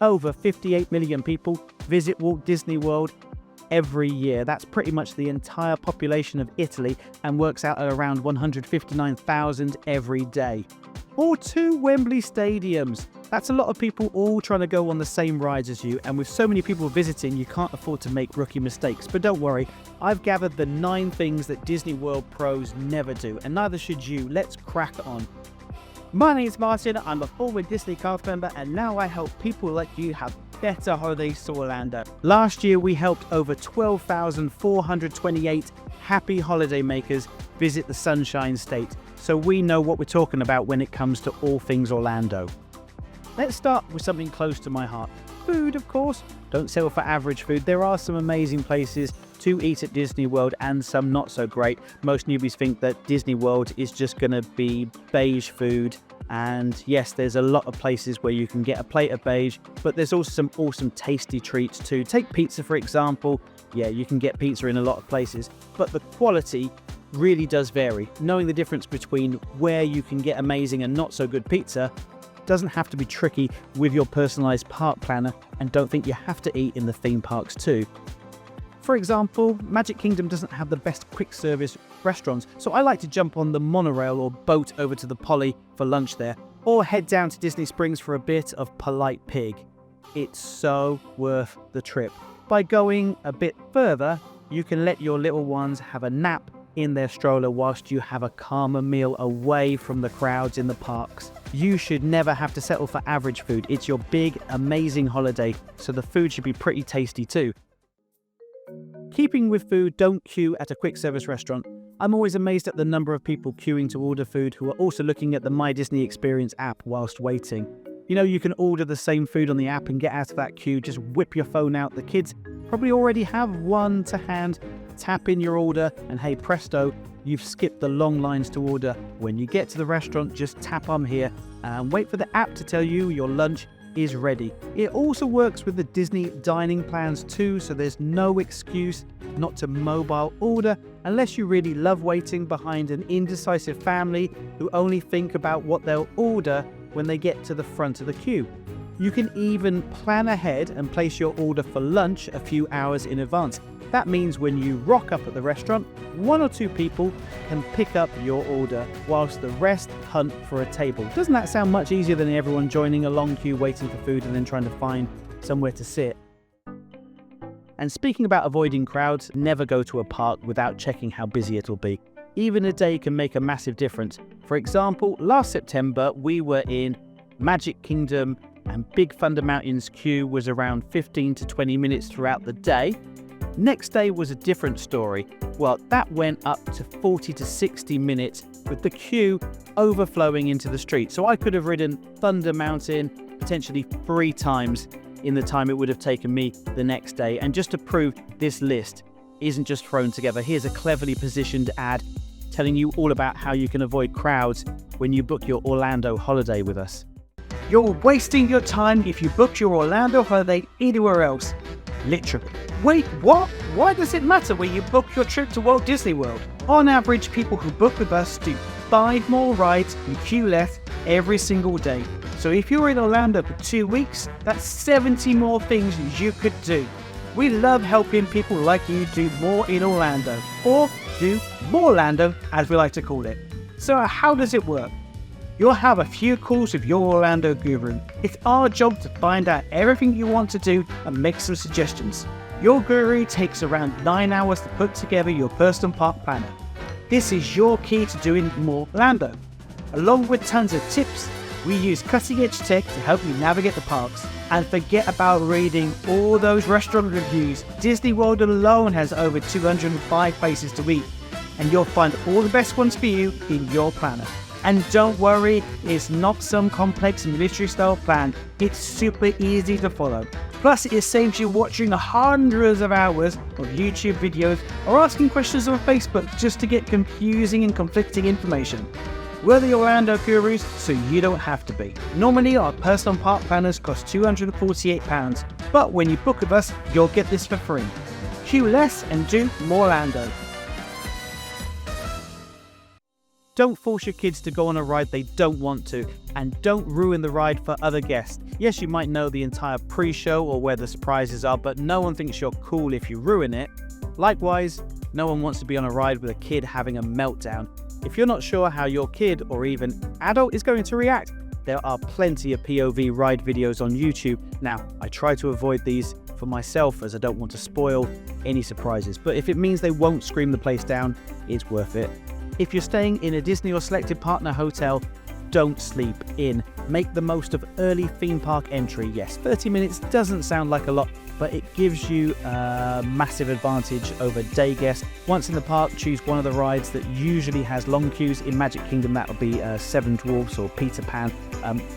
over 58 million people visit Walt Disney World every year. That's pretty much the entire population of Italy and works out at around 159,000 every day. Or 2 Wembley stadiums. That's a lot of people all trying to go on the same rides as you, and with so many people visiting, you can't afford to make rookie mistakes. But don't worry, I've gathered the 9 things that Disney World pros never do, and neither should you. Let's crack on. My name is Martin, I'm a former Disney cast member, and now I help people like you have better holidays to Orlando. Last year we helped over 12,428 happy holidaymakers visit the Sunshine State, so we know what we're talking about when it comes to all things Orlando. Let's start with something close to my heart. Food, of course. Don't settle for average food. There are some amazing places to eat at Disney World and some not so great. Most newbies think that Disney World is just going to be beige food. And yes, there's a lot of places where you can get a plate of beige, but there's also some awesome tasty treats too. Take pizza, for example. Yeah, you can get pizza in a lot of places, but the quality really does vary. Knowing the difference between where you can get amazing and not so good pizza doesn't have to be tricky with your personalized park planner, and don't think you have to eat in the theme parks too. For example, Magic Kingdom doesn't have the best quick service restaurants, so I like to jump on the monorail or boat over to the Poly for lunch there, or head down to Disney Springs for a bit of Polite Pig. It's so worth the trip. By going a bit further, you can let your little ones have a nap in their stroller whilst you have a calmer meal away from the crowds in the parks. You should never have to settle for average food. It's your big, amazing holiday, so the food should be pretty tasty too. Keeping with food, don't queue at a quick service restaurant. I'm always amazed at the number of people queuing to order food who are also looking at the My Disney Experience app whilst waiting. You know, you can order the same food on the app and get out of that queue, just whip your phone out. The kids probably already have one to hand, tap in your order, and hey presto, you've skipped the long lines to order. When you get to the restaurant, just tap "I'm here" and wait for the app to tell you your lunch is ready. It also works with the Disney dining plans too, so there's no excuse not to mobile order unless you really love waiting behind an indecisive family who only think about what they'll order when they get to the front of the queue. You can even plan ahead and place your order for lunch a few hours in advance. That means when you rock up at the restaurant, 1 or 2 people can pick up your order whilst the rest hunt for a table. Doesn't that sound much easier than everyone joining a long queue waiting for food and then trying to find somewhere to sit? And speaking about avoiding crowds, never go to a park without checking how busy it'll be. Even a day can make a massive difference. For example, last September we were in Magic Kingdom and Big Thunder Mountain's queue was around 15 to 20 minutes throughout the day. Next day was a different story. Well, that went up to 40 to 60 minutes with the queue overflowing into the street. So I could have ridden Thunder Mountain potentially 3 times in the time it would have taken me the next day. And just to prove this list isn't just thrown together, here's a cleverly positioned ad telling you all about how you can avoid crowds when you book your Orlando holiday with us. You're wasting your time if you book your Orlando holiday anywhere else. Literally. Wait, what? Why does it matter where you book your trip to Walt Disney World? On average, people who book with us do 5 more rides and queue less every single day. So if you're in Orlando for 2 weeks, that's 70 more things you could do. We love helping people like you do more in Orlando, or do more Orlando as we like to call it. So how does it work? You'll have a few calls with your Orlando guru. It's our job to find out everything you want to do and make some suggestions. Your guru takes around 9 hours to put together your personal park planner. This is your key to doing more Orlando. Along with tons of tips, we use cutting-edge tech to help you navigate the parks. And forget about reading all those restaurant reviews. Disney World alone has over 205 places to eat, and you'll find all the best ones for you in your planner. And don't worry, it's not some complex military-style plan. It's super easy to follow. Plus, it saves you watching hundreds of hours of YouTube videos or asking questions on Facebook just to get confusing and conflicting information. We're the Orlando gurus, so you don't have to be. Normally, our personal park planners cost £248, but when you book with us, you'll get this for free. Queue less and do more Orlando. Don't force your kids to go on a ride they don't want to, and don't ruin the ride for other guests. Yes, you might know the entire pre-show or where the surprises are, but no one thinks you're cool if you ruin it. Likewise, no one wants to be on a ride with a kid having a meltdown. If you're not sure how your kid or even adult is going to react, there are plenty of POV ride videos on YouTube. Now, I try to avoid these for myself as I don't want to spoil any surprises, but if it means they won't scream the place down, it's worth it. If you're staying in a Disney or selected partner hotel, don't sleep in. Make the most of early theme park entry. Yes, 30 minutes doesn't sound like a lot, but it gives you a massive advantage over day guests. Once in the park, choose one of the rides that usually has long queues. In Magic Kingdom, that would be Seven Dwarfs or Peter Pan.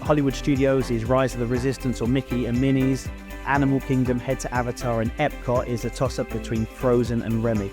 Hollywood Studios is Rise of the Resistance or Mickey and Minnie's. Animal Kingdom, head to Avatar, and Epcot is a toss-up between Frozen and Remy.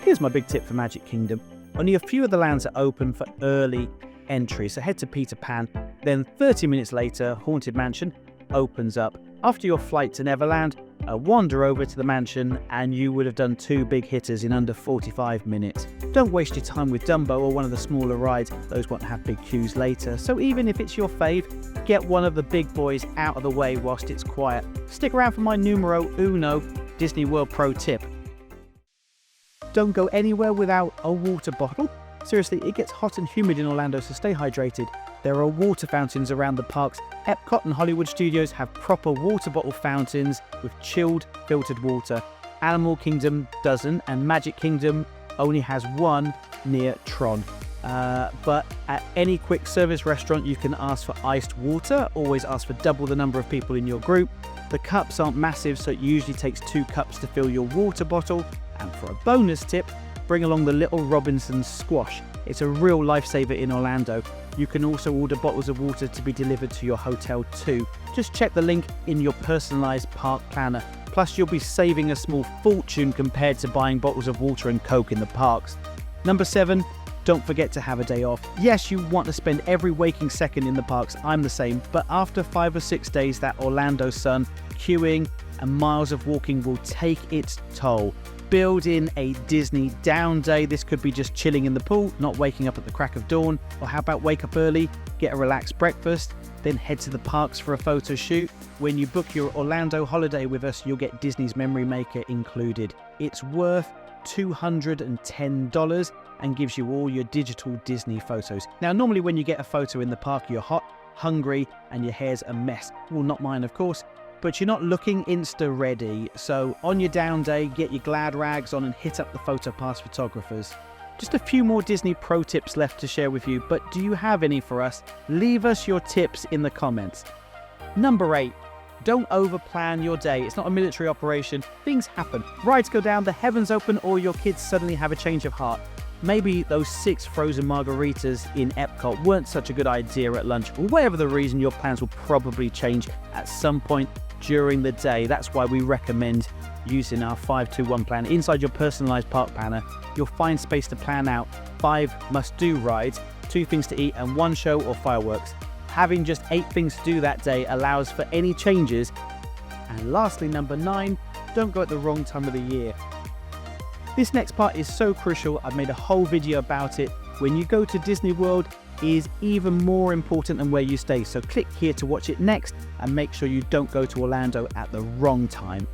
Here's my big tip for Magic Kingdom. Only a few of the lands are open for early entry, so head to Peter Pan. Then 30 minutes later, Haunted Mansion opens up. After your flight to Neverland, wander over to the mansion and you would have done 2 big hitters in under 45 minutes. Don't waste your time with Dumbo or one of the smaller rides, those won't have big queues later. So even if it's your fave, get one of the big boys out of the way whilst it's quiet. Stick around for my numero uno Disney World pro tip. Don't go anywhere without a water bottle. Seriously, it gets hot and humid in Orlando, so stay hydrated. There are water fountains around the parks. Epcot and Hollywood Studios have proper water bottle fountains with chilled, filtered water. Animal Kingdom doesn't, and Magic Kingdom only has one near Tron. But at any quick service restaurant, you can ask for iced water. Always ask for double the number of people in your group. The cups aren't massive, so it usually takes 2 cups to fill your water bottle. And for a bonus tip, bring along the Little Robinson's squash. It's a real lifesaver in Orlando. You can also order bottles of water to be delivered to your hotel too. Just check the link in your personalised park planner. Plus, you'll be saving a small fortune compared to buying bottles of water and Coke in the parks. Number 7, don't forget to have a day off. Yes, you want to spend every waking second in the parks. I'm the same. But after 5 or 6 days, that Orlando sun, queuing, and miles of walking will take its toll. Build in a Disney down day. This could be just chilling in the pool, not waking up at the crack of dawn. Or how about wake up early, get a relaxed breakfast, then head to the parks for a photo shoot. When you book your Orlando holiday with us, you'll get Disney's Memory Maker included. It's worth $210 and gives you all your digital Disney photos. Now, normally when you get a photo in the park, you're hot, hungry, and your hair's a mess. Well, not mine, of course. But you're not looking Insta-ready, so on your down day, get your glad rags on and hit up the PhotoPass photographers. Just a few more Disney pro tips left to share with you, but do you have any for us? Leave us your tips in the comments. Number 8, don't overplan your day. It's not a military operation. Things happen. Rides go down, the heavens open, or your kids suddenly have a change of heart. Maybe those 6 frozen margaritas in Epcot weren't such a good idea at lunch, or whatever the reason, your plans will probably change at some point during the day. That's why we recommend using our 5-2-1 plan. Inside your personalized park planner, you'll find space to plan out 5 must-do rides, 2 things to eat, and 1 show or fireworks. Having just 8 things to do that day allows for any changes. And lastly, number 9, don't go at the wrong time of the year. This next part is so crucial. I've made a whole video about it. When you go to Disney World, is even more important than where you stay. So click here to watch it next and make sure you don't go to Orlando at the wrong time.